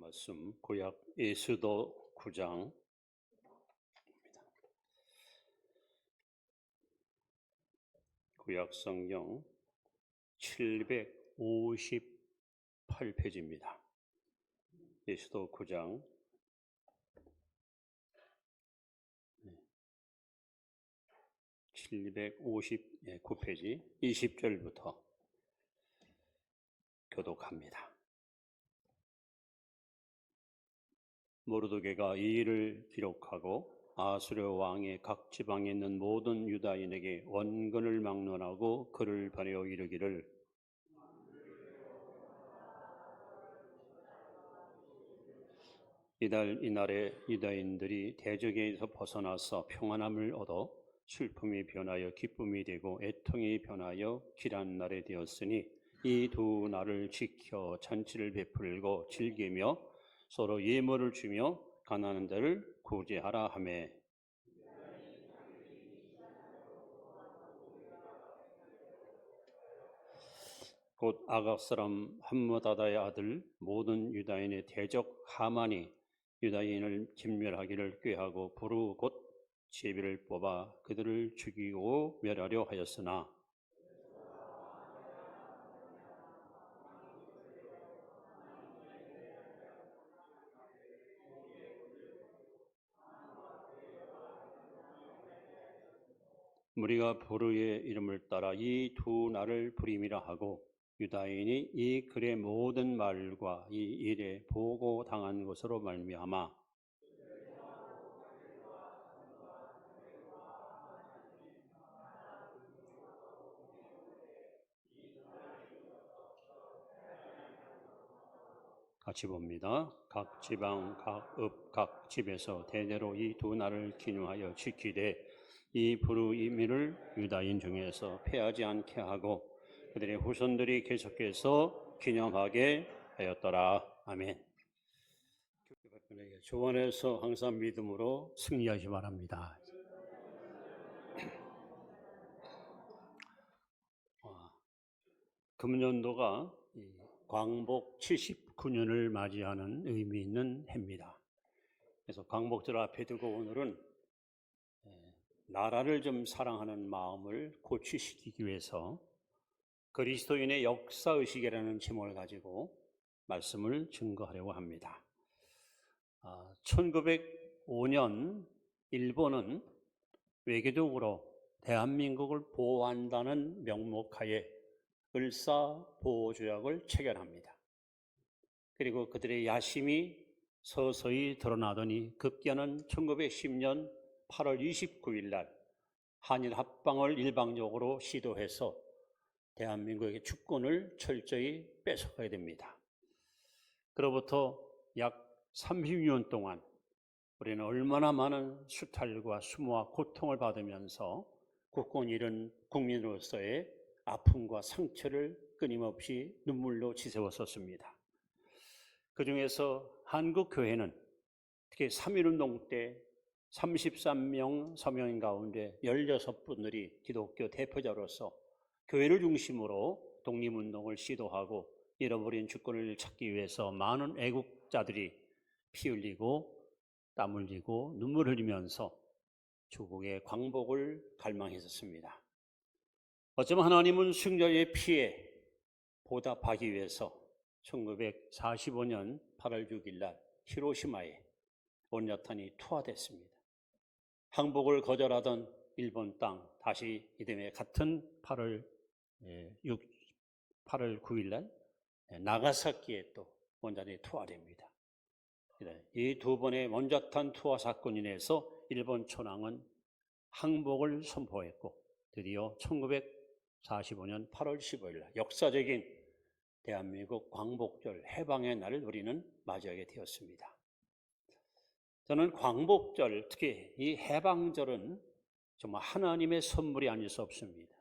말씀 구약 에스더 9장 구약 성경 758페이지입니다. 에스더 9장 759페이지 20절부터 교독합니다. 모르드게가 이 일을 기록하고 아수르 왕의 각 지방에 있는 모든 유다인에게 원근을 막론하고 그를 보내어 이르기를 이날에 유다인들이 대적에서 벗어나서 평안함을 얻어 슬픔이 변하여 기쁨이 되고 애통이 변하여 길한 날이 되었으니 이 두 날을 지켜 잔치를 베풀고 즐기며 서로 예물을 주며 가난한 자를 구제하라 하매 곧 아각 사람 함므다다의 아들 모든 유다인의 대적 하만이 유다인을 진멸하기를 꾀하고 부르 곧 제비를 뽑아 그들을 죽이고 멸하려 하였으나 무리가 부르의 이름을 따라 이 두 날을 부림이라 하고 유다인이 이 글의 모든 말과 이 일에 보고당한 것으로 말미암아 같이 봅니다. 각 지방, 각 읍, 각 집에서 대대로 이 두 날을 기념하여 지키되 이 부르임을 유다인 중에서 폐하지 않게 하고 그들의 후손들이 계속해서 기념하게 하였더라. 아멘. 주 안에서 항상 믿음으로 승리하시 바랍니다. 금년도가 광복 79년을 맞이하는 의미 있는 해입니다. 그래서 광복절 앞에 두고 오늘은 나라를 좀 사랑하는 마음을 고취시키기 위해서 그리스도인의 역사의식이라는 제목을 가지고 말씀을 증거하려고 합니다. 1905년 일본은 외교적으로 대한민국을 보호한다는 명목하에 을사보호조약을 체결합니다. 그리고 그들의 야심이 서서히 드러나더니 급기야는 1910년 8월 29일 날 한일 합방을 일방적으로 시도해서 대한민국의 주권을 철저히 뺏어가야 됩니다. 그로부터 약 30년 동안 우리는 얼마나 많은 수탈과 수모와 고통을 받으면서 국권 잃은 국민으로서의 아픔과 상처를 끊임없이 눈물로 지새웠었습니다. 그 중에서 한국교회는 특히 3.1운동 때 33명 서명인 가운데 16분들이 기독교 대표자로서 교회를 중심으로 독립운동을 시도하고 잃어버린 주권을 찾기 위해서 많은 애국자들이 피 흘리고 땀 흘리고 눈물 흘리면서 조국의 광복을 갈망했었습니다. 어쩌면 하나님은 승자의 피해 보답하기 위해서 1945년 8월 6일 날 히로시마에 온야탄이 투하됐습니다. 항복을 거절하던 일본 땅 다시 이듬해 같은 8월 9일 날 나가사키에 또 원자탄이 투하됩니다. 이 두 번의 원자탄 투하 사건으로 인해서 일본 천황은 항복을 선포했고 드디어 1945년 8월 15일 날 역사적인 대한민국 광복절 해방의 날을 우리는 맞이하게 되었습니다. 저는 광복절, 특히 이 해방절은 정말 하나님의 선물이 아닐 수 없습니다.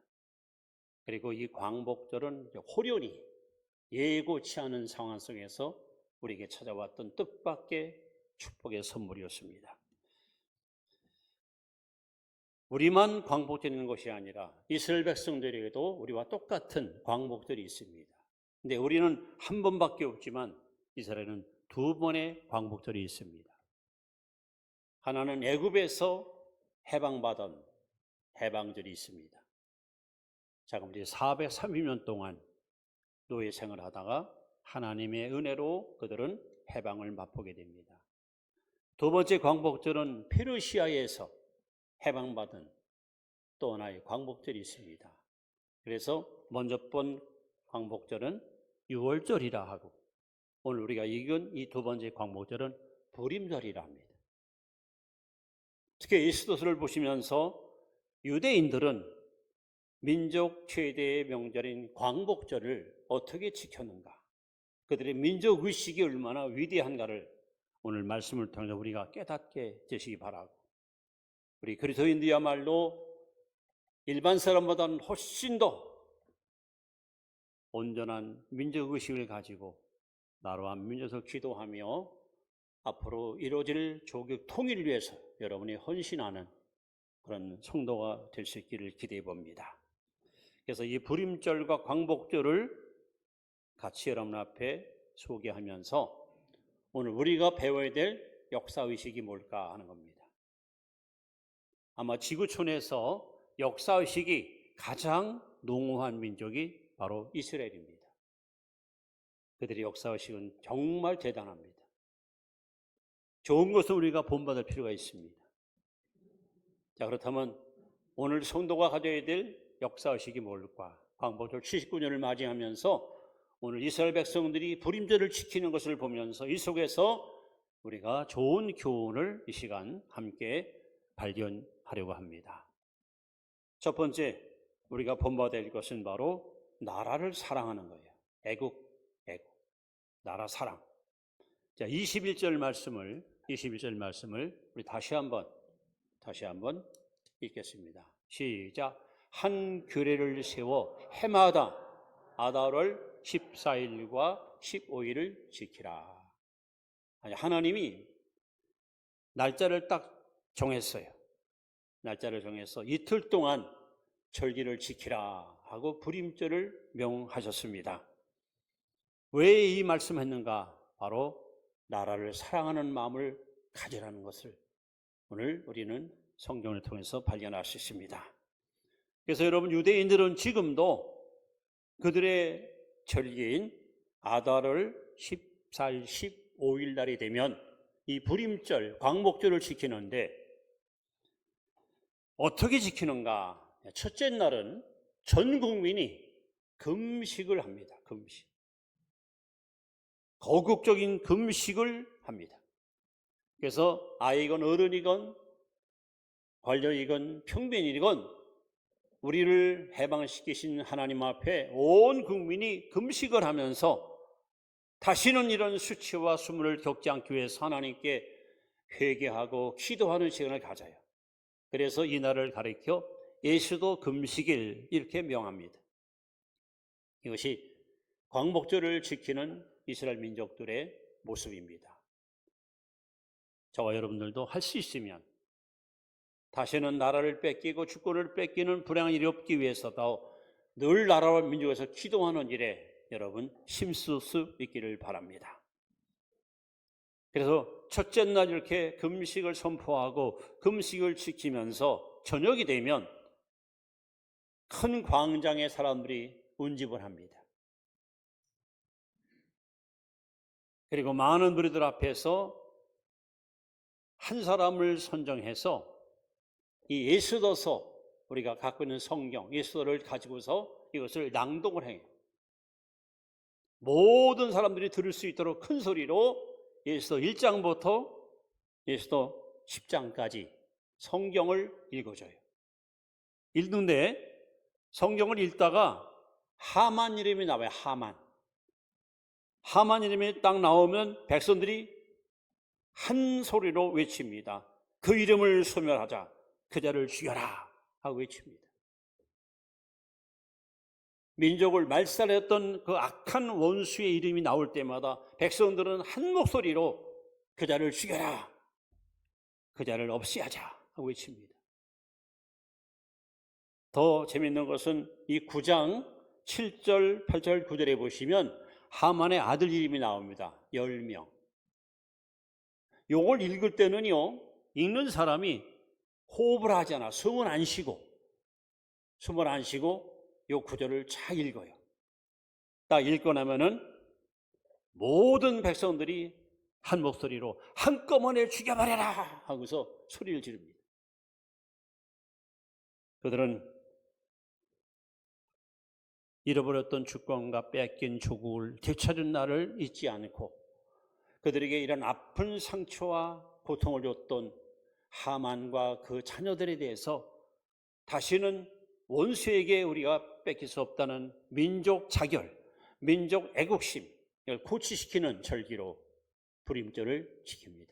그리고 이 광복절은 호련히 예고치 않은 상황 속에서 우리에게 찾아왔던 뜻밖의 축복의 선물이었습니다. 우리만 광복절인 것이 아니라 이스라엘 백성들에게도 우리와 똑같은 광복절이 있습니다. 근데 우리는 한 번밖에 없지만 이스라엘은 두 번의 광복절이 있습니다. 하나는 애굽에서 해방받은 해방절이 있습니다. 자, 그럼 이제 430년 동안 노예 생활하다가 하나님의 은혜로 그들은 해방을 맛보게 됩니다. 두 번째 광복절은 페르시아에서 해방받은 또 하나의 광복절이 있습니다. 그래서 먼저 본 광복절은 유월절이라 하고 오늘 우리가 읽은 이 두 번째 광복절은 부림절이라 합니다. 특히 에스더서를 보시면서 유대인들은 민족 최대의 명절인 광복절을 어떻게 지켰는가, 그들의 민족 의식이 얼마나 위대한가를 오늘 말씀을 통해서 우리가 깨닫게 되시기 바라고, 우리 그리스도인들이야말로 일반 사람보다는 훨씬 더 온전한 민족 의식을 가지고 나라와 민족을 기도하며 앞으로 이루어질 조국 통일을 위해서 여러분이 헌신하는 그런 성도가 될 수 있기를 기대해 봅니다. 그래서 이 부림절과 광복절을 같이 여러분 앞에 소개하면서 오늘 우리가 배워야 될 역사의식이 뭘까 하는 겁니다. 아마 지구촌에서 역사의식이 가장 농후한 민족이 바로 이스라엘입니다. 그들의 역사의식은 정말 대단합니다. 좋은 것을 우리가 본받을 필요가 있습니다. 자, 그렇다면 오늘 성도가 가져야 될 역사의식이 뭘까? 광복절 79년을 맞이하면서 오늘 이스라엘 백성들이 부림절을 지키는 것을 보면서 이 속에서 우리가 좋은 교훈을 이 시간 함께 발견하려고 합니다. 첫 번째 우리가 본받아야 될 것은 바로 나라를 사랑하는 거예요. 애국, 나라 사랑. 자, 21절 말씀을 우리 다시 한번 읽겠습니다. 시작. 한 규례를 세워 해마다 아달월 14일과 15일을 지키라. 하나님이 날짜를 딱 정했어요. 날짜를 정해서 이틀 동안 절기를 지키라 하고 부림절을 명하셨습니다. 왜 이 말씀했는가? 바로 나라를 사랑하는 마음을 가지라는 것을 오늘 우리는 성경을 통해서 발견할 수 있습니다. 그래서 여러분, 유대인들은 지금도 그들의 절기인 아달월 14일, 15일 날이 되면 이 부림절, 광복절을 지키는데 어떻게 지키는가? 첫째 날은 전 국민이 금식을 합니다. 금식. 거국적인 금식을 합니다. 그래서 아이건 어른이건 관료이건 평민이건 우리를 해방시키신 하나님 앞에 온 국민이 금식을 하면서 다시는 이런 수치와 수모를 겪지 않기 위해서 하나님께 회개하고 기도하는 시간을 가져요. 그래서 이 날을 가리켜 예수도 금식일 이렇게 명합니다. 이것이 광복절을 지키는 이스라엘 민족들의 모습입니다. 저와 여러분들도 할 수 있으면 다시는 나라를 뺏기고 주권을 뺏기는 불행한 일이 없기 위해서도 늘 나라와 민족에서 기도하는 일에 여러분 힘쓸 수 있기를 바랍니다. 그래서 첫째 날 이렇게 금식을 선포하고 금식을 지키면서 저녁이 되면 큰 광장에 사람들이 운집을 합니다. 그리고 많은 무리들 앞에서 한 사람을 선정해서 이 예수도서, 우리가 갖고 있는 성경 예수도를 가지고서 이것을 낭독을 해요. 모든 사람들이 들을 수 있도록 큰 소리로 예수도 1장부터 예수도 10장까지 성경을 읽어줘요. 읽는데 성경을 읽다가 하만 이름이 나와요. 하만 이름이 딱 나오면 백성들이 한 소리로 외칩니다. 그 이름을 소멸하자. 그 자를 죽여라 하고 외칩니다. 민족을 말살했던 그 악한 원수의 이름이 나올 때마다 백성들은 한 목소리로 그 자를 죽여라, 그 자를 없애하자 하고 외칩니다. 더 재미있는 것은 이 9장 7절, 8절, 9절에 보시면 하만의 아들 이름이 나옵니다. 10명. 요걸 읽을 때는요, 읽는 사람이 호흡을 하잖아. 숨을 안 쉬고 요 구절을 잘 읽어요. 딱 읽고 나면은 모든 백성들이 한 목소리로 한꺼번에 죽여버려라 하고서 소리를 지릅니다. 그들은 잃어버렸던 주권과 뺏긴 조국을 되찾은 날을 잊지 않고 그들에게 이런 아픈 상처와 고통을 줬던 하만과 그 자녀들에 대해서 다시는 원수에게 우리가 뺏길 수 없다는 민족 자결, 민족 애국심을 고취시키는 절기로 불임절을 지킵니다.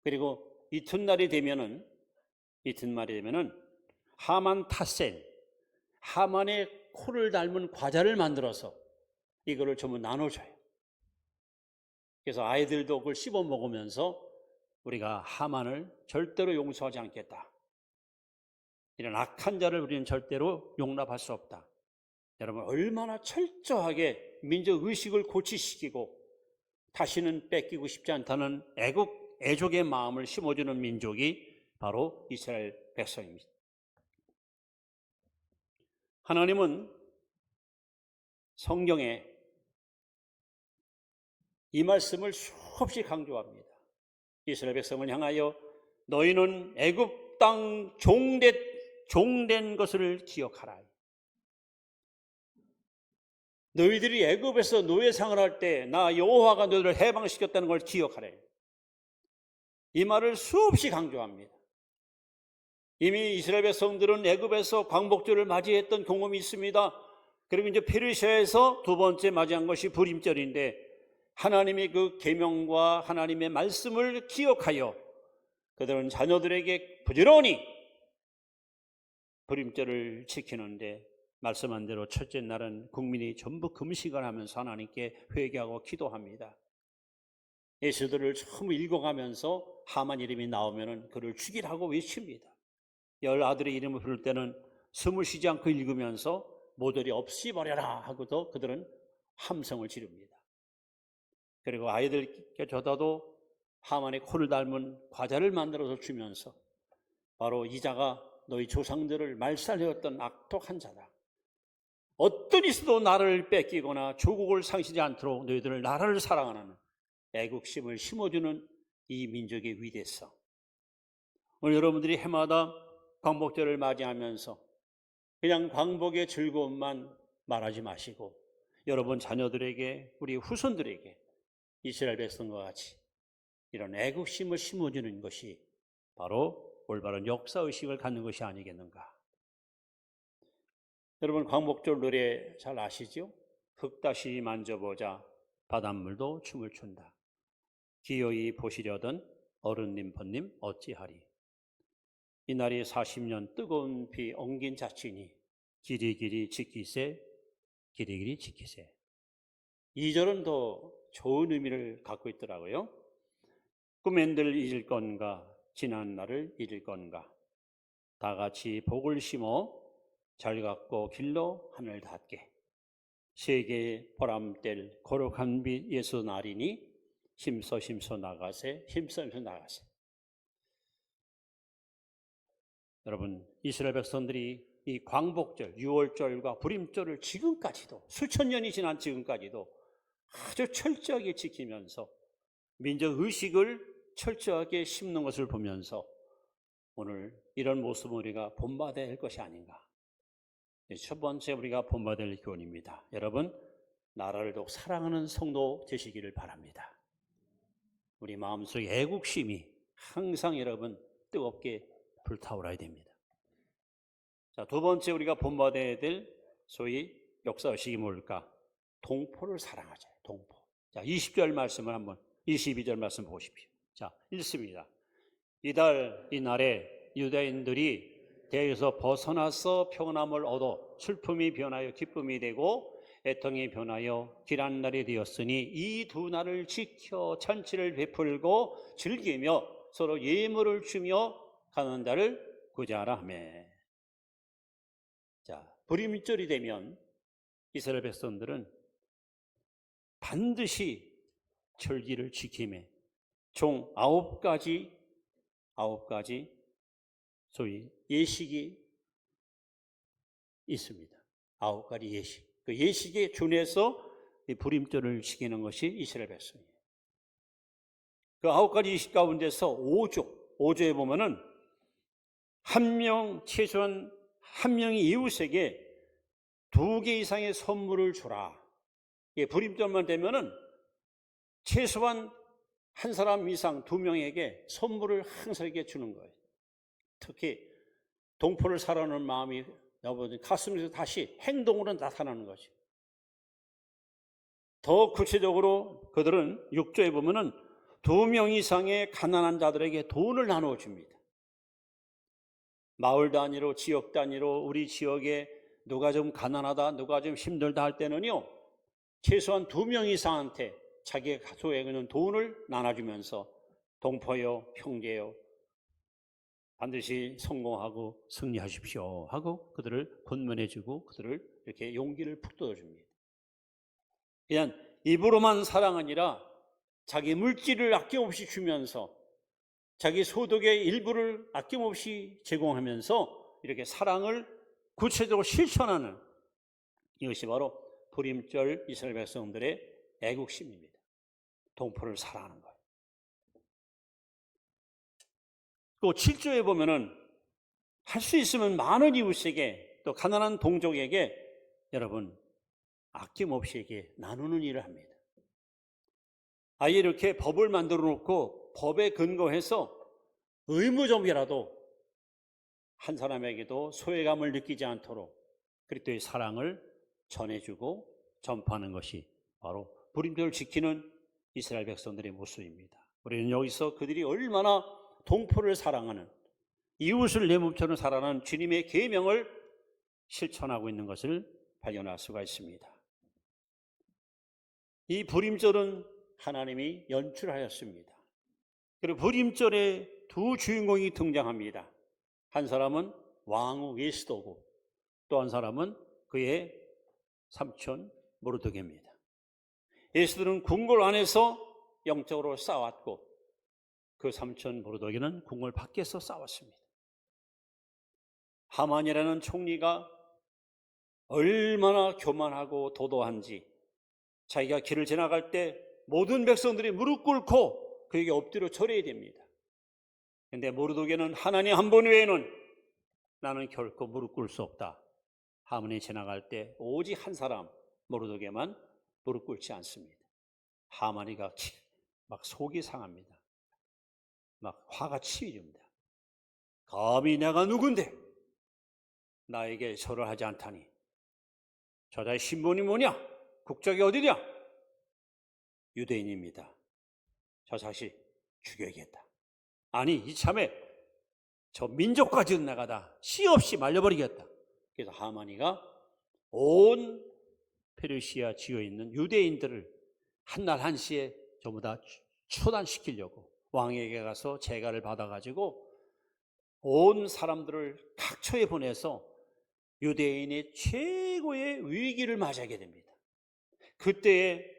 그리고 이튿날이 되면은 하만 타셀, 하만의 코를 닮은 과자를 만들어서 이거를 전부 나눠줘요. 그래서 아이들도 그걸 씹어 먹으면서 우리가 하만을 절대로 용서하지 않겠다. 이런 악한 자를 우리는 절대로 용납할 수 없다. 여러분, 얼마나 철저하게 민족 의식을 고취시키고 다시는 뺏기고 싶지 않다는 애족의 마음을 심어주는 민족이 바로 이스라엘 백성입니다. 하나님은 성경에 이 말씀을 수없이 강조합니다. 이스라엘 백성을 향하여 너희는 애굽 땅 종된 것을 기억하라. 너희들이 애굽에서 노예 생활할 때 나 여호와가 너희를 해방시켰다는 걸 기억하래. 이 말을 수없이 강조합니다. 이미 이스라엘 백성들은 애굽에서 광복절을 맞이했던 경험이 있습니다. 그리고 이제 페르시아에서 두 번째 맞이한 것이 불임절인데 하나님의 그 계명과 하나님의 말씀을 기억하여 그들은 자녀들에게 부지런히 불임절을 지키는데 말씀한 대로 첫째 날은 국민이 전부 금식을 하면서 하나님께 회개하고 기도합니다. 예수들을 처음 읽어가면서 하만 이름이 나오면 그를 죽이라고 외칩니다. 열 아들의 이름을 부를 때는 숨을 쉬지 않고 읽으면서 모조리 없애버려라 하고도 그들은 함성을 지릅니다. 그리고 아이들께 줘도 하만의 코를 닮은 과자를 만들어서 주면서 바로 이 자가 너희 조상들을 말살해왔던 악독한 자다. 어떤 이서도 나를 뺏기거나 조국을 상실하지 않도록 너희들을 나라를 사랑하는 애국심을 심어주는 이 민족의 위대성. 오늘 여러분들이 해마다 광복절을 맞이하면서 그냥 광복의 즐거움만 말하지 마시고 여러분 자녀들에게 우리 후손들에게 이스라엘 백성과 같이 이런 애국심을 심어주는 것이 바로 올바른 역사의식을 갖는 것이 아니겠는가. 여러분 광복절 노래 잘 아시죠? 흙 다시 만져보자 바닷물도 춤을 춘다. 기어이 보시려던 어른님 번님 어찌하리. 이날이 40년 뜨거운 비 엉긴 자친이 길이길이 지키세. 2절은 더 좋은 의미를 갖고 있더라고요. 꿈엔들 잊을 건가 지난 날을 잊을 건가 다 같이 복을 심어 잘 갖고 길로 하늘 닿게 세계의 보람될 거룩한 빛 예수 날이니 힘써 나가세. 여러분 이스라엘 백성들이 이 광복절 6월절과 불임절을 지금까지도 수천 년이 지난 지금까지도 아주 철저하게 지키면서 민족 의식을 철저하게 심는 것을 보면서 오늘 이런 모습을 우리가 본받아야 할 것이 아닌가. 첫 번째 우리가 본받아야 할 교훈입니다. 여러분 나라를 더욱 사랑하는 성도 되시기를 바랍니다. 우리 마음속에 애국심이 항상 여러분 뜨겁게 불타오르야 됩니다. 자, 두 번째 우리가 본받아야 될 소위 역사의식이 뭘까? 동포를 사랑하자. 동포. 자, 20절 말씀을 한번 22절 말씀 보십시오. 자, 읽습니다. 이날에 유대인들이 대에서 벗어나서 평안함을 얻어 슬픔이 변하여 기쁨이 되고 애통이 변하여 길한 날이 되었으니 이 두 날을 지켜 잔치를 베풀고 즐기며 서로 예물을 주며 가는 달을 구제하라 하매. 자, 불임절이 되면 이스라엘 백성들은 반드시 절기를 지키며 총 아홉 가지 소위 예식이 있습니다. 9가지 예식. 그 예식에 준해서 이 불임절을 지키는 것이 이스라엘 백성이에요. 그 9가지 예식 가운데서 5조에 보면은 최소한 한 명이 이웃에게 2개 이상의 선물을 주라. 예, 불임절만 되면은 최소한 한 사람 이상 2명에게 선물을 항상 이렇게 주는 거예요. 특히 동포를 사랑하는 마음이 여러분 가슴에서 다시 행동으로 나타나는 거죠. 더 구체적으로 그들은 6조에 보면은 2명 이상의 가난한 자들에게 돈을 나누어 줍니다. 마을 단위로, 지역 단위로 우리 지역에 누가 좀 가난하다, 누가 좀 힘들다 할 때는요, 최소한 2명 이상한테 자기의 소액에 있는 돈을 나눠주면서 동포요, 형제요, 반드시 성공하고 승리하십시오 하고 그들을 권면해주고 그들을 이렇게 용기를 북돋아줍니다. 그냥 입으로만 사랑 아니라 자기 물질을 아낌없이 주면서 자기 소득의 일부를 아낌없이 제공하면서 이렇게 사랑을 구체적으로 실천하는 이것이 바로 불임절 이스라엘 백성들의 애국심입니다. 동포를 사랑하는 거예요. 또 7조에 보면은 할 수 있으면 많은 이웃에게 또 가난한 동족에게 여러분 아낌없이 이렇게 나누는 일을 합니다. 아예 이렇게 법을 만들어 놓고 법에 근거해서 의무적이라도 한 사람에게도 소외감을 느끼지 않도록 그리스도의 사랑을 전해주고 전파하는 것이 바로 불임절을 지키는 이스라엘 백성들의 모습입니다. 우리는 여기서 그들이 얼마나 동포를 사랑하는 이웃을 내 몸처럼 사랑하는 주님의 계명을 실천하고 있는 것을 발견할 수가 있습니다. 이 불임절은 하나님이 연출하였습니다. 그리고 불임절에 2 주인공이 등장합니다. 한 사람은 왕후 에스더고 또 한 사람은 그의 삼촌 모르드게입니다. 에스더는 궁궐 안에서 영적으로 싸웠고 그 삼촌 모르드게는 궁궐 밖에서 싸웠습니다. 하만이라는 총리가 얼마나 교만하고 도도한지 자기가 길을 지나갈 때 모든 백성들이 무릎 꿇고 그에게 엎드려 절해야 됩니다. 그런데 모르드게는 하나님 한 분 외에는 나는 결코 무릎 꿇을 수 없다. 하만이 지나갈 때 오직 한 사람 모르드게만 무릎 꿇지 않습니다. 하만이가 막 속이 상합니다. 막 화가 치밀입니다. 감히 내가 누군데 나에게 절을 하지 않다니 저자의 신분이 뭐냐? 국적이 어디냐? 유대인입니다. 저 자식 죽여야겠다. 아니 이참에 저 민족까지 나가다 씨 없이 말려버리겠다. 그래서 하만이가 온 페르시아 지어에 있는 유대인들을 한날 한시에 전부 다 처단시키려고 왕에게 가서 재가를 받아가지고 온 사람들을 각처에 보내서 유대인의 최고의 위기를 맞이하게 됩니다. 그때에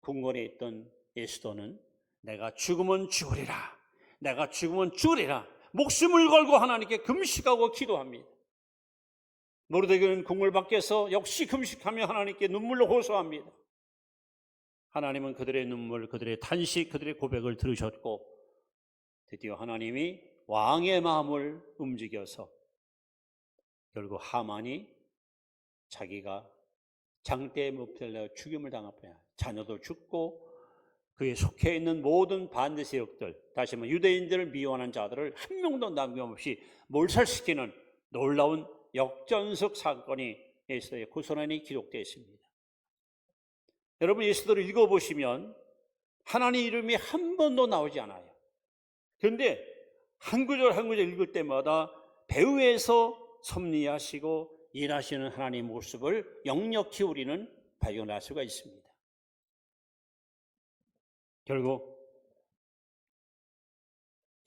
궁궐에 있던 에스더는 내가 죽으면 죽으리라. 내가 죽으면 죽으리라. 목숨을 걸고 하나님께 금식하고 기도합니다. 모르드게는 궁궐 밖에서 역시 금식하며 하나님께 눈물로 호소합니다. 하나님은 그들의 눈물, 그들의 탄식, 그들의 고백을 들으셨고 드디어 하나님이 왕의 마음을 움직여서 결국 하만이 자기가 장대에 못 달려 죽임을 당할 자녀도 죽고 그에 속해 있는 모든 반대 세력들, 다시 말하면 유대인들을 미워하는 자들을 한 명도 남김없이 몰살시키는 놀라운 역전석 사건이 에스더의 고소란에 기록되어 있습니다. 여러분 에스더를 읽어보시면 하나님 이름이 한 번도 나오지 않아요. 그런데 한 구절 한 구절 읽을 때마다 배후에서 섭리하시고 일하시는 하나님의 모습을 역력히 우리는 발견할 수가 있습니다. 결국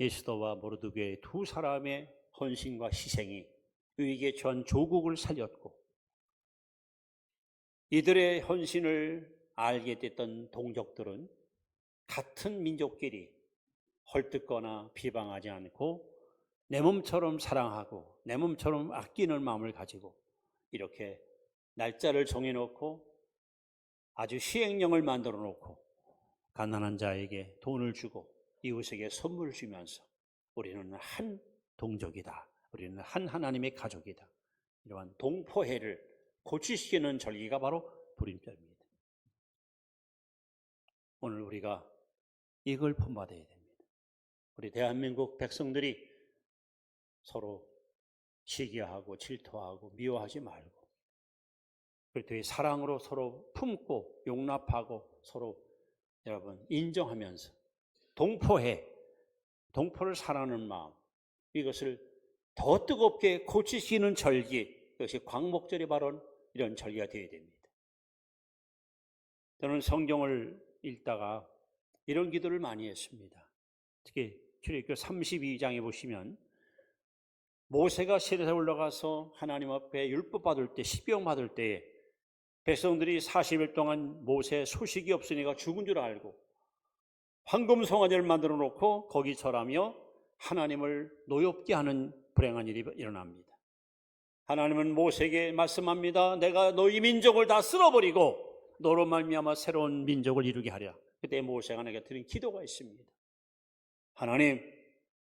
에스더와 모르드게의 2 사람의 헌신과 희생이 위기에 처한 조국을 살렸고 이들의 헌신을 알게 됐던 동족들은 같은 민족끼리 헐뜯거나 비방하지 않고 내 몸처럼 사랑하고 내 몸처럼 아끼는 마음을 가지고 이렇게 날짜를 정해놓고 아주 시행령을 만들어 놓고 가난한 자에게 돈을 주고 이웃에게 선물을 주면서 우리는 한 동족이다. 우리는 한 하나님의 가족이다. 이러한 동포애를 고취시키는 절기가 바로 불임절입니다. 오늘 우리가 이걸 본받아야 됩니다. 우리 대한민국 백성들이 서로 시기하고 질투하고 미워하지 말고 그리고 사랑으로 서로 품고 용납하고 서로 여러분 인정하면서 동포를 사랑하는 마음 이것을 더 뜨겁게 고치시는 절기 이것이 광목절이 바로 이런 절기가 되어야 됩니다. 저는 성경을 읽다가 이런 기도를 많이 했습니다. 특히 출애굽기 32장에 보시면 모세가 시내에 올라가서 하나님 앞에 율법 받을 때 십병 받을 때에 백성들이 40일 동안 모세 소식이 없으니까 죽은 줄 알고 황금 송아지를 만들어 놓고 거기 절하며 하나님을 노엽게 하는 불행한 일이 일어납니다. 하나님은 모세에게 말씀합니다. 내가 너희 민족을 다 쓸어버리고 너로 말미암아 새로운 민족을 이루게 하랴. 그때 모세가 내게 드린 기도가 있습니다. 하나님,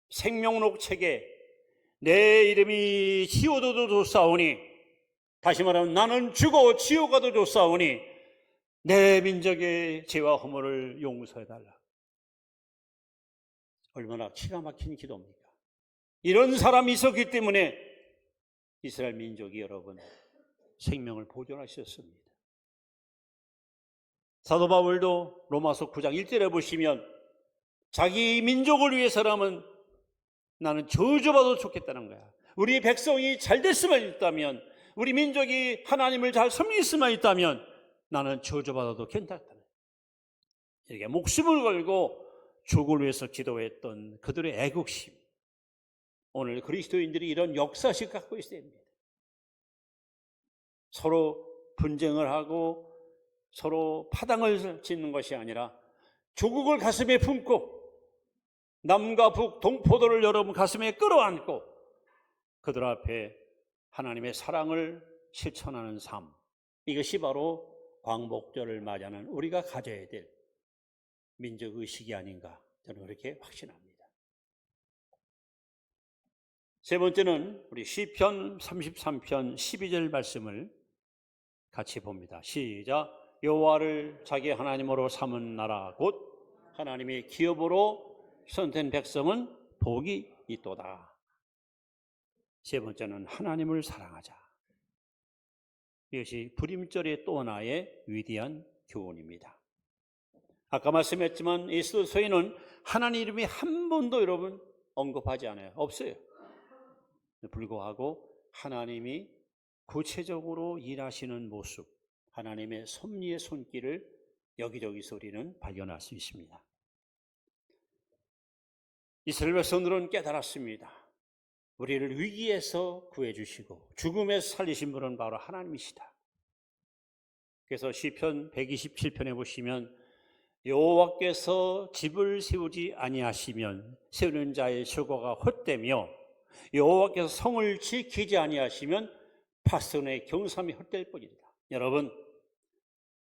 생명록 책에 내 이름이 지워도 좋사오니, 다시 말하면 나는 죽어 지옥 가도 좋사오니 내 민족의 죄와 허물을 용서해달라. 얼마나 기가 막힌 기도입니까? 이런 사람이 있었기 때문에 이스라엘 민족이 여러분 생명을 보존하셨습니다. 사도 바울도 로마서 9장 1절에 보시면 자기 민족을 위해서라면 나는 저주받아도 좋겠다는 거야. 우리 백성이 잘 됐으면 있다면, 우리 민족이 하나님을 잘 섬겼으면 있다면 나는 저주받아도 괜찮다는 거야. 이렇게 목숨을 걸고 주국을 위해서 기도했던 그들의 애국심, 오늘 그리스도인들이 이런 역사식 갖고 있어야 됩니다. 서로 분쟁을 하고 서로 파당을 짓는 것이 아니라 조국을 가슴에 품고 남과 북 동포들을 여러분 가슴에 끌어안고 그들 앞에 하나님의 사랑을 실천하는 삶, 이것이 바로 광복절을 맞이하는 우리가 가져야 될 민족의식이 아닌가 저는 그렇게 확신합니다. 세 번째는 우리 시편 33편 12절 말씀을 같이 봅니다. 시작. 여호와를 자기 하나님으로 삼은 나라 곧 하나님의 기업으로 선택된 백성은 복이 있도다. 세 번째는 하나님을 사랑하자. 이것이 불임절의 또 하나의 위대한 교훈입니다. 아까 말씀했지만 에스더서에는 하나님 이름이 한 번도 여러분 언급하지 않아요. 없어요. 불구하고 하나님이 구체적으로 일하시는 모습, 하나님의 섭리의 손길을 여기저기서 우리는 발견할 수 있습니다. 이스라엘 백성들은 깨달았습니다. 우리를 위기에서 구해주시고 죽음에서 살리신 분은 바로 하나님이시다. 그래서 시편 127편에 보시면 여호와께서 집을 세우지 아니하시면 세우는 자의 수고가 헛되며 여호와께서 성을 지키지 아니하시면 파선의 경삼이 헛될 뿐이다. 여러분,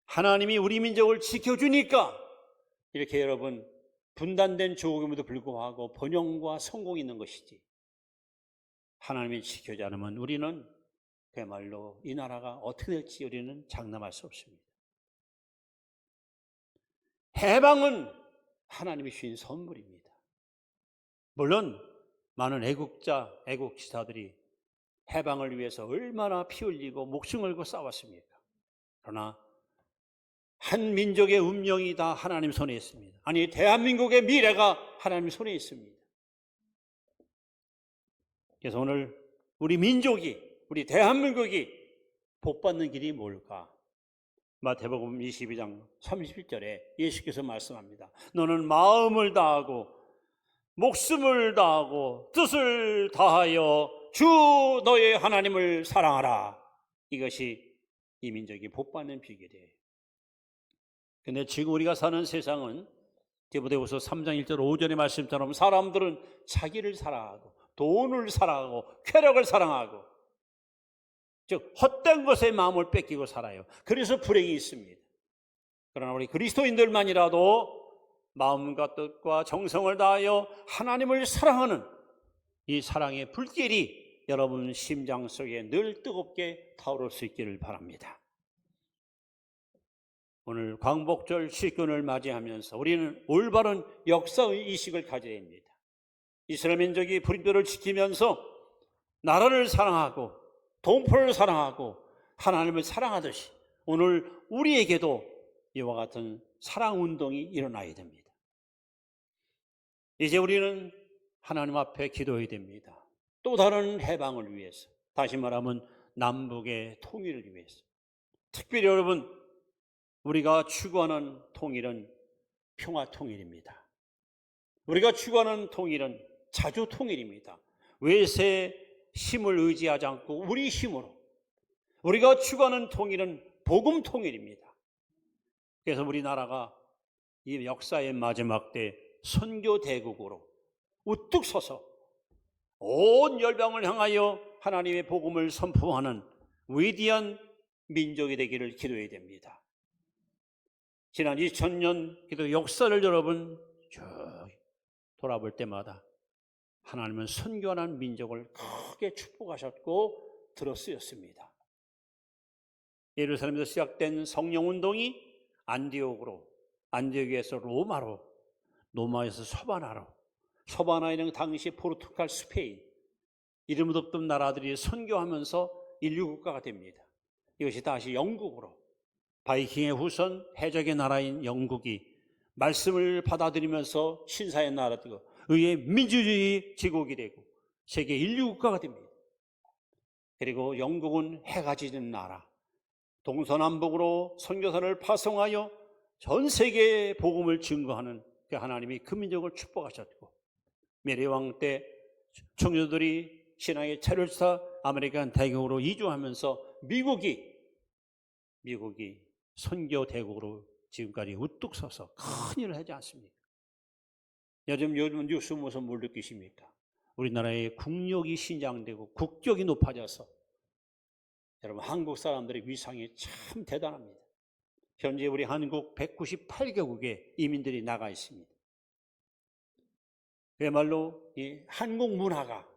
하나님이 우리 민족을 지켜주니까 이렇게 여러분 분단된 조국임에도 불구하고 번영과 성공이 있는 것이지, 하나님이 지켜주지 않으면 우리는 그야말로 이 나라가 어떻게 될지 우리는 장담할 수 없습니다. 해방은 하나님이 주신 선물입니다. 물론 많은 애국지사들이 해방을 위해서 얼마나 피 흘리고 목숨 걸고 싸웠습니까? 그러나 한 민족의 운명이 다 하나님 손에 있습니다. 아니, 대한민국의 미래가 하나님 손에 있습니다. 그래서 오늘 우리 민족이, 우리 대한민국이 복받는 길이 뭘까? 마태복음 22장 31절에 예수께서 말씀합니다. 너는 마음을 다하고 목숨을 다하고 뜻을 다하여 주 너의 하나님을 사랑하라. 이것이 이 민족이 복받는 비결이에요. 근데 지금 우리가 사는 세상은 디모데후서 3장 1절 5절의 말씀처럼 사람들은 자기를 사랑하고 돈을 사랑하고 쾌락을 사랑하고, 즉 헛된 것에 마음을 뺏기고 살아요. 그래서 불행이 있습니다. 그러나 우리 그리스도인들만이라도 마음과 뜻과 정성을 다하여 하나님을 사랑하는 이 사랑의 불길이 여러분 심장 속에 늘 뜨겁게 타오를 수 있기를 바랍니다. 오늘 광복절 실근을 맞이하면서 우리는 올바른 역사의식을 가져야 합니다. 이스라엘 민족이 브릿뼈를 지키면서 나라를 사랑하고 동포를 사랑하고 하나님을 사랑하듯이 오늘 우리에게도 이와 같은 사랑운동이 일어나야 됩니다. 이제 우리는 하나님 앞에 기도해야 됩니다. 또 다른 해방을 위해서, 다시 말하면 남북의 통일을 위해서. 특별히 여러분, 우리가 추구하는 통일은 평화통일입니다. 우리가 추구하는 통일은 자주통일입니다. 외세의 힘을 의지하지 않고 우리 힘으로. 우리가 추구하는 통일은 복음통일입니다. 그래서 우리나라가 이 역사의 마지막 때 선교대국으로 우뚝 서서 온 열방을 향하여 하나님의 복음을 선포하는 위대한 민족이 되기를 기도해야 됩니다. 지난 2000년 기도 역사를 여러분 쭉 돌아볼 때마다 하나님은 선교하는 민족을 크게 축복하셨고 들어쓰였습니다. 예루살렘에서 시작된 성령운동이 안디옥에서 로마로, 로마에서 서바나로, 서바나에는 당시 포르투갈, 스페인 이름도 없던 나라들이 선교하면서 인류국가가 됩니다. 이것이 다시 영국으로, 바이킹의 후손 해적의 나라인 영국이 말씀을 받아들이면서 신사의 나라되고 의의 민주주의 제국이 되고 세계 인류국가가 됩니다. 그리고 영국은 해가 지는 나라, 동서남북으로 선교사를 파송하여 전 세계에 복음을 증거하는 그 하나님이 그 민족을 축복하셨고, 메리왕 때 청년들이 신앙의 차를사 아메리칸 대국으로 이주하면서 미국이 선교 대국으로 지금까지 우뚝 서서 큰일을 하지 않습니까? 요즘 뉴스 보면서 뭘 느끼십니까? 우리나라의 국력이 신장되고 국격이 높아져서 여러분 한국 사람들의 위상이 참 대단합니다. 현재 우리 한국 198개국에 이민들이 나가 있습니다. 그야말로 이 한국 문화가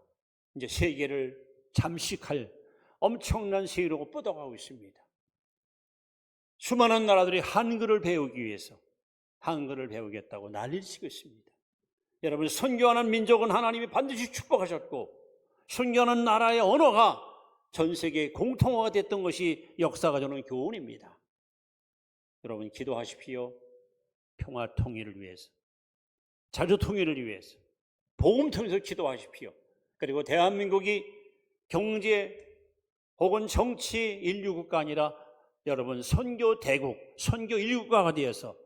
이제 세계를 잠식할 엄청난 세계로 뻗어가고 있습니다. 수많은 나라들이 한글을 배우기 위해서 한글을 배우겠다고 난리를 치고 있습니다. 여러분, 선교하는 민족은 하나님이 반드시 축복하셨고, 선교하는 나라의 언어가 전 세계 공통어가 됐던 것이 역사가 주는 교훈입니다. 여러분, 기도하십시오. 평화 통일을 위해서, 자주 통일을 위해서, 복음 통해서 기도하십시오. 그리고 대한민국이 경제 혹은 정치 인류국가 아니라 여러분 선교 대국, 선교 인류국가가 되어서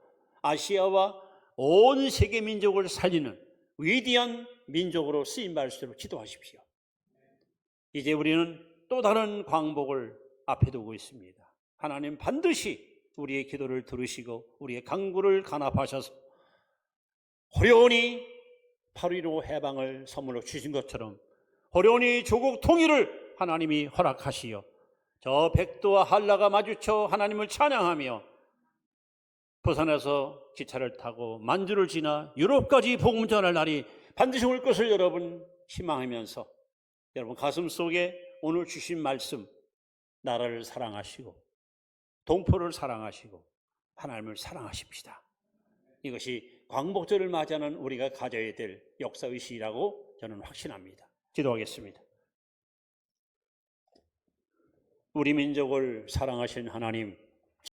아시아와 온 세계 민족을 살리는 위대한 민족으로 쓰임받을 수 있도록 기도하십시오. 이제 우리는 또 다른 광복을 앞에 두고 있습니다. 하나님 반드시 우리의 기도를 들으시고 우리의 간구를 간합하셔서 호련히 8.15 해방을 선물로 주신 것처럼 호련히 조국 통일을 하나님이 허락하시어 저 백두와 한라가 마주쳐 하나님을 찬양하며 부산에서 기차를 타고 만주를 지나 유럽까지 복음 전할 날이 반드시 올 것을 여러분 희망하면서 여러분 가슴 속에 오늘 주신 말씀, 나라를 사랑하시고 동포를 사랑하시고 하나님을 사랑하십시다. 이것이 광복절을 맞이하는 우리가 가져야 될 역사의식이라고 저는 확신합니다. 기도하겠습니다. 우리 민족을 사랑하신 하나님,